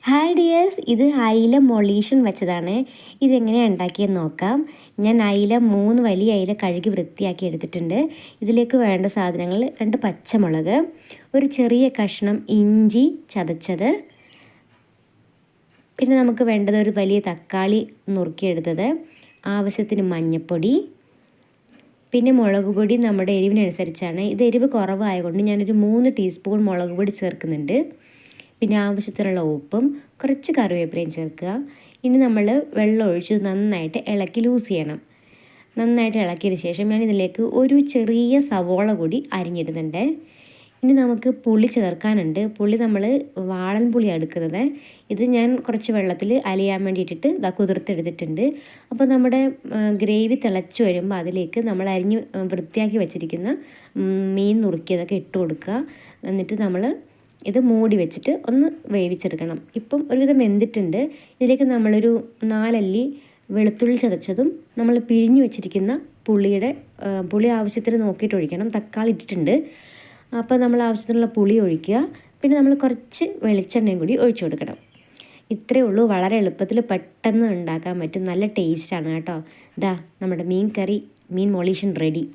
Hi dears, ഇത് അയില മൊളീഷൻ വെച്ചതാണ്. ഇതെങ്ങനെയാണ് ഉണ്ടാക്കിയെന്ന് നോക്കാം. ഞാൻ അയില 3 വലിയ അയില കഴുകി വൃത്തിയാക്കി എടുത്തിട്ടുണ്ട്. ഇതിലേക്ക് വേണ്ട സാധനങ്ങൾ 2 പച്ചമുളക്, ഒരു ചെറിയ കഷ്ണം ഇഞ്ചി ചതച്ചത്, പിന്നെ നമുക്ക് വേണ്ടത് ഒരു വലിയ തക്കാളി നുറുക്കിയെടുത്തത്, ആവശ്യത്തിന് മഞ്ഞൾപ്പൊടി, പിന്നെ മുളക് പൊടി നമ്മുടെ എരിവിനനുസരിച്ചാണ്. ഇത് എരിവ് കുറവായതുകൊണ്ട് ഞാനൊരു 3 ടീസ്പൂൺ മുളക് പൊടി ചേർക്കുന്നുണ്ട്. പിന്നെ ആവശ്യത്തിനുള്ള ഉപ്പും കുറച്ച് കറിവേപ്പിലയും ചേർക്കുക. ഇനി നമ്മൾ വെള്ളം ഒഴിച്ച് നന്നായിട്ട് ഇളക്കി ലൂസ് ചെയ്യണം. നന്നായിട്ട് ഇളക്കിയതിന് ശേഷം ഞാൻ ഇതിലേക്ക് ഒരു ചെറിയ സവോള കൂടി അരിഞ്ഞിടുന്നുണ്ട്. ഇനി നമുക്ക് പുളി ചേർക്കാനുണ്ട്. പുളി നമ്മൾ വാളൻ പുളിയാണ് എടുക്കുന്നത്. ഇത് ഞാൻ കുറച്ച് വെള്ളത്തിൽ അലിയാൻ വേണ്ടിയിട്ടിട്ട് കുതിർത്തെടുത്തിട്ടുണ്ട്. അപ്പോൾ നമ്മുടെ ഗ്രേവി തിളച്ച് വരുമ്പോൾ അതിലേക്ക് നമ്മൾ അരിഞ്ഞ് വൃത്തിയാക്കി വെച്ചിരിക്കുന്ന മീൻ നുറുക്കിയതൊക്കെ ഇട്ട് കൊടുക്കുക. എന്നിട്ട് നമ്മൾ ഇത് മൂടി വെച്ചിട്ട് ഒന്ന് വേവിച്ചെടുക്കണം. ഇപ്പം ഒരുവിധം വെന്തിട്ടുണ്ട്. ഇതിലേക്ക് നമ്മളൊരു 4 അല്ലി വെളുത്തുള്ളി ചതച്ചതും നമ്മൾ പിഴിഞ്ഞു വെച്ചിരിക്കുന്ന പുളി ആവശ്യത്തിന് നോക്കിയിട്ട് ഒഴിക്കണം. തക്കാളി ഇട്ടിട്ടുണ്ട്. അപ്പോൾ നമ്മൾ ആവശ്യത്തിനുള്ള പുളി ഒഴിക്കുക. പിന്നെ നമ്മൾ കുറച്ച് വെളിച്ചെണ്ണയും കൂടി ഒഴിച്ചു കൊടുക്കണം. ഇത്രയേ ഉള്ളൂ. വളരെ എളുപ്പത്തിൽ പെട്ടെന്ന് ഉണ്ടാക്കാൻ പറ്റും. നല്ല ടേസ്റ്റാണ് കേട്ടോ. നമ്മുടെ മീൻ മൊളീഷൻ റെഡി.